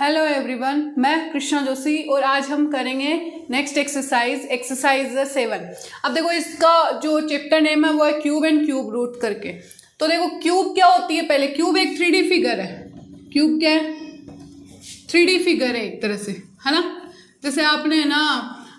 Hello everyone, मैं कृष्णा जोशी और आज हम करेंगे नेक्स्ट एक्सरसाइज 7। अब देखो इसका जो चैप्टर नेम है वो है क्यूब एंड क्यूब रूट करके। तो देखो क्यूब क्या होती है, पहले क्यूब एक 3D फिगर है। क्यूब क्या है? 3D फिगर है एक तरह से, है ना। जैसे आपने ना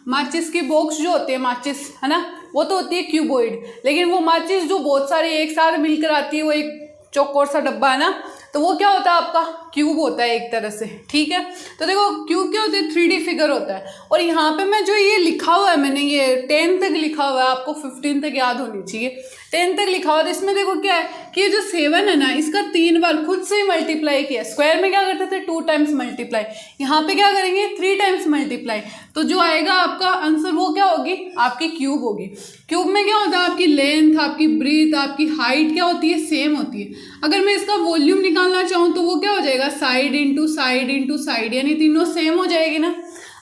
माचिस की बॉक्स जो होती है, माचिस है ना, वो तो होती है क्यूबॉइड, लेकिन वो माचिस जो बहुत सारी एक साथ मिलकर आती है वो एक चौकोर सा डब्बा है ना, तो वो क्या होता है आपका क्यूब होता है एक तरह से, ठीक है। तो देखो क्यूब क्या होता है, 3D फिगर होता है। और यहाँ पे मैं जो ये लिखा हुआ है, मैंने ये 10 तक लिखा हुआ है, आपको 15 तक याद होनी चाहिए। 10 तक लिखा हुआ है, इसमें देखो क्या है कि ये जो 7 है ना, इसका 3 बार खुद से मल्टीप्लाई किया। स्क्वायर में क्या करते थे 2 टाइम्स मल्टीप्लाई, यहाँ पे क्या करेंगे 3 टाइम्स मल्टीप्लाई। तो जो आएगा आपका आंसर वो क्या होगी, आपकी क्यूब होगी। क्यूब में क्या होता है, आपकी लेंथ, आपकी ब्रीथ, आपकी हाइट क्या होती है, सेम होती है। अगर मैं इसका वॉल्यूम निकालना चाहूँ तो वो क्या हो जाएगा, side into side into side, यानी तीनों सेम हो जाएगी ना।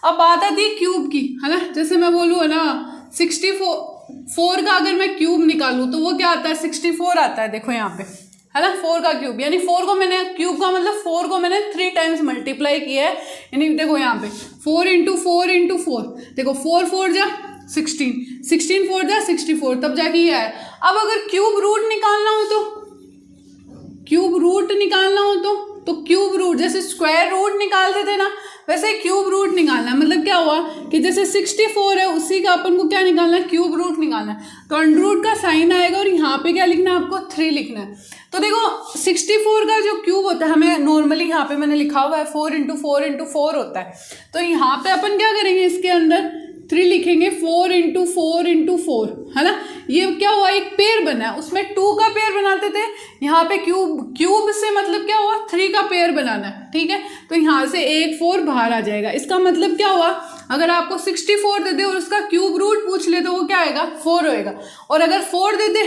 अब बात आती है क्यूब की, है ना। जैसे मैं बोलूँ है ना 64 का अगर मैं क्यूब निकालूँ तो वो क्या आता है, 64 आता है। देखो यहाँ पे है ना 4 का क्यूब, यानी 4 को मैंने क्यूब का मतलब 4 को मैंने 3 टाइम्स मल्टीप्लाई किया है। यानी देखो यहाँ पे 4 इंटू 4 इंटू 4, देखो 4 4 जा 16, 16 4 जा 64, तब जाके ये आया। अब अगर क्यूब रूट निकालना हो तो, क्यूब रूट निकालना हो तो क्यूब रूट, जैसे स्क्वायर रूट निकालते थे ना, वैसे क्यूब रूट निकालना है। मतलब क्या हुआ कि जैसे 64 है उसी का अपन को क्या निकालना है, क्यूब रूट निकालना है। तो अंडर रूट का साइन आएगा और यहाँ पे क्या लिखना है आपको, 3 लिखना है। तो देखो 64 का जो क्यूब होता है, हमें नॉर्मली यहाँ पे मैंने लिखा हुआ है 4 इंटू 4 इंटू 4 होता है। तो यहाँ पे अपन क्या करेंगे, इसके अंदर 3 लिखेंगे, 4 इंटू 4 इंटू 4, है ना। ये क्या हुआ, एक पेयर बना है, उसमें 2 का पेयर बनाते थे, यहाँ पे क्यूब से मतलब क्या हुआ, 3 का पेयर बनाना है, ठीक है। तो यहाँ से एक 4 बाहर आ जाएगा। इसका मतलब क्या हुआ, अगर आपको 64 दे दे और उसका क्यूब रूट पूछ ले तो वो क्या आएगा, 4 होएगा। और अगर 4 दे दे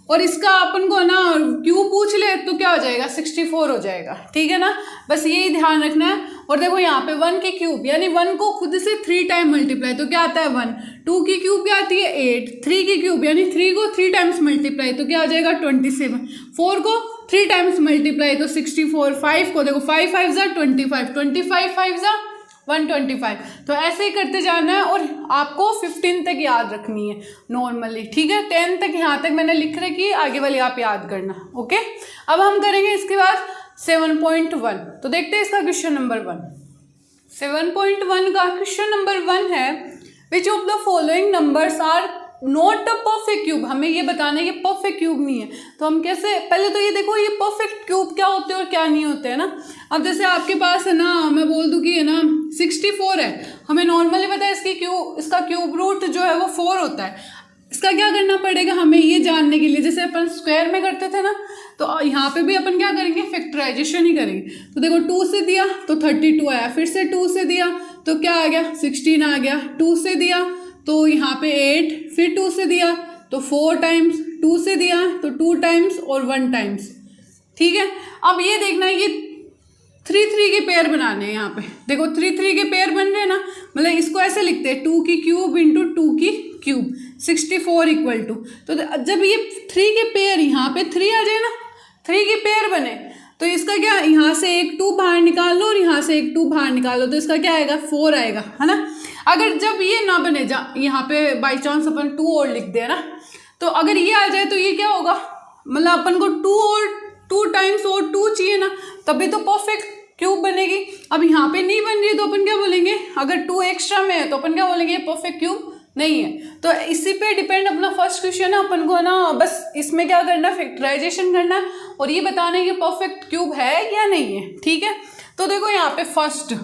और इसका अपन को ना क्यूब पूछ ले तो क्या हो जाएगा, 64 हो जाएगा, ठीक है ना। बस यही ध्यान रखना है। और देखो यहाँ पे 1 की क्यूब, यानी 1 को खुद से 3 टाइम मल्टीप्लाई, तो क्या आता है 1। 2 की क्यूब क्या आती है 8, 3 की क्यूब यानी 3 को 3 टाइम्स मल्टीप्लाई, तो क्या आ जाएगा 27। 4 को 3 टाइम्स मल्टीप्लाई तो 64। 5 को देखो 5 5 जा 25, 25 5 जा 125। तो ऐसे ही करते जाना है और आपको 15 तक याद रखनी है नॉर्मली, ठीक है। 10 तक यहाँ तक मैंने लिख रखी है, आगे वाली आप याद करना, ओके। अब हम करेंगे इसके बाद 7.1। तो देखते हैं इसका क्वेश्चन नंबर 1। 7.1 का क्वेश्चन नंबर 1 है, which of the following numbers are not a perfect cube. हमें ये बताना है कि परफेक्ट क्यूब नहीं है। तो हम कैसे, पहले तो ये देखो ये परफेक्ट क्यूब क्या होते हैं और क्या नहीं होते हैं ना। अब जैसे आपके पास है ना, मैं बोल दूं कि है ना 64 है, हमें नॉर्मली पता है इसका क्यूब रूट जो है वो 4 होता है। इसका क्या करना पड़ेगा हमें ये जानने के लिए, जैसे अपन स्क्वायर में करते थे ना, तो यहाँ पे भी अपन क्या करेंगे, फैक्टराइजेशन ही करेंगे। तो देखो 2 से दिया तो 32 आया, फिर से 2 से दिया तो क्या आ गया 16 आ गया, 2 से दिया तो यहाँ पे 8, फिर 2 से दिया तो 4 टाइम्स, 2 से दिया तो 2 टाइम्स और 1 टाइम्स, ठीक है। अब ये देखना है, ये 3 3 के पेयर बनाने हैं। यहाँ पे देखो 3 3 के पेयर बन रहे हैं ना, मतलब इसको ऐसे लिखते हैं 2 की क्यूब इंटू 2 की क्यूब 64 इक्वल टू। तो जब ये 3 के पेयर यहाँ पे 3 आ जाए ना, 3 के पेयर बने, तो इसका क्या, यहाँ से एक 2 बाहर निकाल लो और यहाँ से एक 2 बाहर निकाल लो, तो इसका क्या आएगा 4 आएगा, है ना। अगर जब ये ना बने, यहाँ पे बाई चांस अपन 2 और लिख दे ना, तो अगर ये आ जाए तो ये क्या होगा, मतलब अपन को 2 टाइम्स और 2 चाहिए ना, तभी तो परफेक्ट क्यूब बनेगी। अब यहाँ पे नहीं बन रही है तो अपन क्या बोलेंगे, अगर 2 एक्स्ट्रा में है तो अपन क्या बोलेंगे, परफेक्ट क्यूब नहीं है। तो इसी पे डिपेंड अपना फर्स्ट क्वेश्चन है। अपन को ना बस इसमें क्या करना है, फैक्टराइजेशन करना है और ये बताना है कि परफेक्ट क्यूब है या नहीं है, ठीक है। तो देखो यहाँ पे फर्स्ट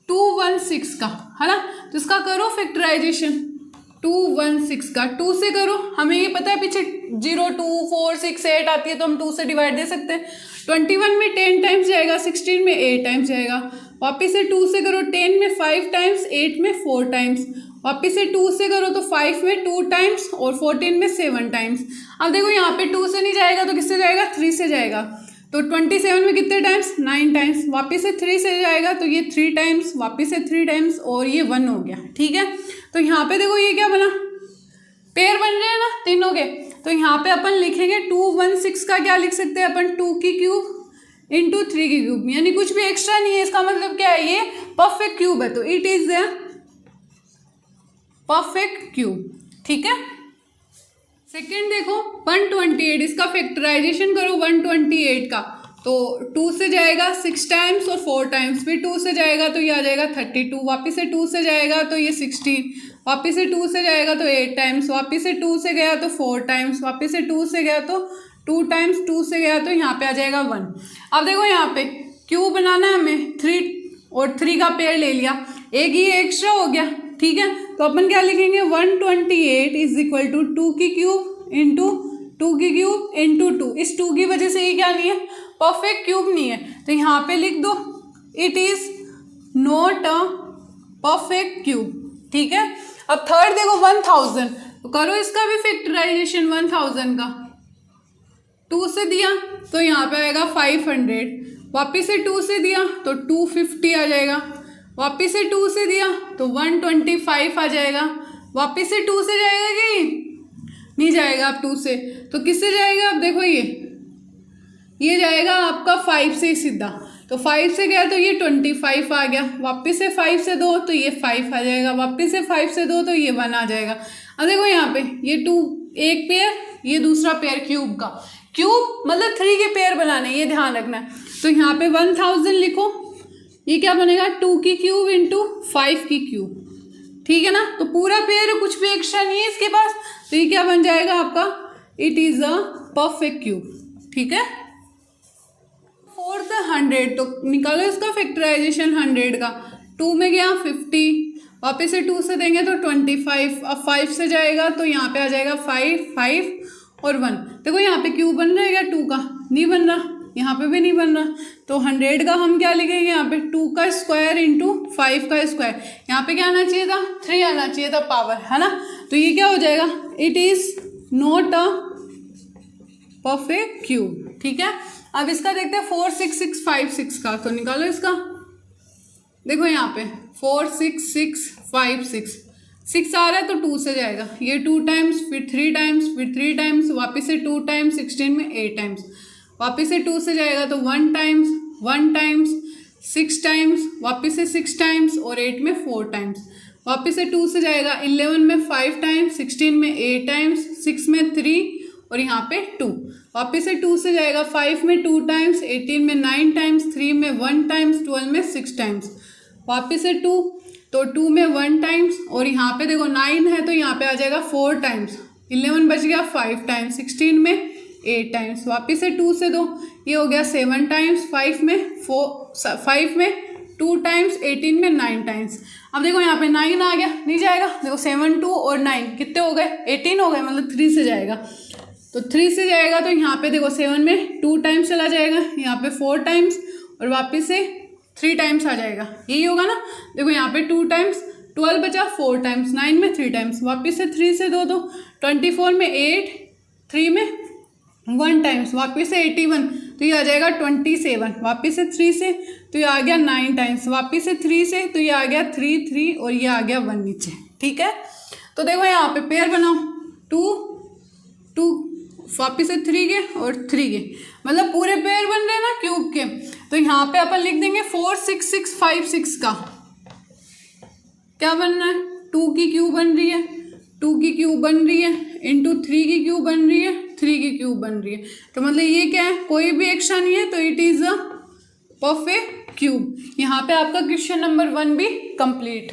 216 का है ना, तो इसका करो फैक्टराइजेशन। 216 का 2 से करो, हमें ये पता है पीछे 0 2 4 6 8 आती है, तो हम 2 से डिवाइड दे सकते हैं। 21 में 10 टाइम्स जाएगा, 16 में 8 टाइम्स जाएगा, वापिस से 2 से करो, 10 में 5 टाइम्स, 8 में 4 टाइम्स, वापिस से 2 से करो तो 5 में 2 टाइम्स और 14 में 7 टाइम्स। अब देखो यहाँ पे 2 से नहीं जाएगा तो किससे जाएगा, 3 से जाएगा, तो 27 में कितने टाइम्स, 9 टाइम्स, वापिस से 3 से जाएगा तो ये 3 टाइम्स, वापिस से 3 टाइम्स और ये 1 हो गया, ठीक है। तो यहाँ पे देखो ये क्या बना, पेयर बन रहे हैं ना तीनों के। तो यहाँ पे अपन लिखेंगे 216 का क्या लिख सकते हैं अपन, 2 की क्यूब इंटू 3 की क्यूब, यानी कुछ भी एक्स्ट्रा नहीं है। इसका मतलब क्या है, ये परफेक्ट क्यूब है, तो it is a perfect cube. ठीक है। सेकेंड देखो 128, इसका फैक्टराइजेशन करो 128 का, तो 2 से जाएगा 6 टाइम्स और 4 टाइम्स, फिर 2 से जाएगा तो ये आ जाएगा 32, वापस से 2 से जाएगा तो ये 16, वापस से 2 से जाएगा तो 8 टाइम्स, वापस से 2 से गया तो 4 टाइम्स, वापस से 2 से गया तो 2 टाइम्स, 2 से गया तो यहाँ पे आ जाएगा 1। अब देखो यहाँ पे क्यूब बनाना है हमें, 3 और 3 का पेयर ले लिया, एक ही एक्स्ट्रा हो गया। ठीक है, तो अपन क्या लिखेंगे, 128 इज इक्वल टू 2 की क्यूब इंटू 2 की क्यूब इंटू 2। इस 2 की वजह से ये क्या नहीं है, परफेक्ट क्यूब नहीं है, तो यहाँ पे लिख दो it is not a perfect cube. ठीक है। अब थर्ड देखो 1000, तो करो इसका भी फैक्टराइजेशन 1000 का, 2 से दिया तो यहाँ पे आएगा 500, वापिस से 2 से दिया तो 250 आ जाएगा, वापिस से 2 से दिया तो 125 आ जाएगा, वापिस से 2 से जाएगा कि नहीं जाएगा, अब 2 से तो किससे जाएगा, अब देखो ये जाएगा आपका 5 से सीधा, तो 5 से गया तो ये 25 आ गया, वापस से 5 से 2 तो ये 5 आ जाएगा, वापस से 5 से 2 तो ये 1 आ जाएगा। अब देखो यहाँ पे ये 2 एक पेयर, ये दूसरा पेयर क्यूब का, क्यूब मतलब 3 के पेयर बनाने, ये ध्यान रखना है। तो यहाँ पे 1000 लिखो, ये क्या बनेगा 2 की क्यूब इंटू 5 की क्यूब। ठीक है ना, तो पूरा पेयर कुछ भी एक्स्ट्रा नहीं है इसके पास, तो ये क्या बन जाएगा आपका, it is a perfect cube. ठीक है। फोर्थ 100, तो निकालो इसका फैक्टराइजेशन 100 का, 2 में गया 50, वापस से 2 से देंगे तो 25, अब 5 से जाएगा तो यहाँ पे आ जाएगा 5 5 और 1। देखो यहाँ पे क्यूब बन रहा है क्या 2 का, नहीं बन रहा, यहाँ पे भी नहीं बन रहा, तो 100 का हम क्या लिखेंगे यहाँ पे 2 का स्क्वायर इंटू 5 का स्क्वायर, यहाँ पे क्या आना चाहिए था 3 आना चाहिए था पावर, है ना, तो ये क्या हो जाएगा, it is not a perfect cube. ठीक है। अब इसका देखते हैं 46656 का, तो निकालो इसका, देखो यहाँ पे 46656, 6 आ रहा है तो 2 से जाएगा, ये 2 टाइम्स, फिर 3 टाइम्स, फिर 3 टाइम्स, वापस से 2 टाइम्स, 16 में 8 टाइम्स, वापस से 2 से जाएगा तो 1 टाइम्स, 1 टाइम्स, 6 टाइम्स, वापस से 6 टाइम्स और 8 में 4 टाइम्स, वापस से 2 से जाएगा 11 में 5 टाइम्स, 16 में 8 टाइम्स, 6 में 3 और यहाँ पे 2, वापस से 2 से जाएगा 5 में 2 टाइम्स, 18 में 9 टाइम्स, 3 में 1 टाइम्स, 12 में 6 टाइम्स, वापस से 2 तो 2 में 1 टाइम्स और यहाँ पे देखो 9 है तो यहाँ पे आ जाएगा 4 टाइम्स, 11 बच गया 5 टाइम्स, 16 में 8 टाइम्स, वापस से 2 से 2 ये हो गया 7 टाइम्स, 5 में 2 टाइम्स, 18 में 9 टाइम्स। अब देखो यहाँ पे 9 आ गया, नहीं जाएगा, देखो 7 2 और 9 कितने हो गए, 18 हो गए, मतलब 3 से जाएगा, तो 3 से जाएगा तो यहाँ पे देखो 7 में 2 टाइम्स चला जाएगा, यहाँ पे 4 टाइम्स और वापस से 3 टाइम्स आ जाएगा, यही होगा ना, देखो यहाँ पे 2 टाइम्स, 12 बचा 4 टाइम्स, 9 में 3 टाइम्स, वापस से 3 से 2 तो 24 में 8, 3 में 1 टाइम्स, वापस से 81 तो ये आ जाएगा 27, वापस से 3 से तो ये आ गया 9 टाइम्स, वापस से 3 से तो ये आ गया 3 3 और ये आ गया 1 नीचे। ठीक है, तो देखो यहाँ पे पेयर बनाओ 2 2, वापस से 3 के और 3 के, मतलब पूरे पेयर बन रहे हैं ना क्यूब के, तो यहाँ पे अपन लिख देंगे 46656 का क्या बनना है, 2 की क्यूब बन रही है, 2 की क्यूब बन रही है इंटू 3 की क्यूब बन रही है, 3 की क्यूब बन रही है, तो मतलब ये क्या है, कोई भी एक्स्ट्रा नहीं है, तो it is a perfect cube. यहाँ पे आपका क्वेश्चन नंबर 1 भी कंप्लीट।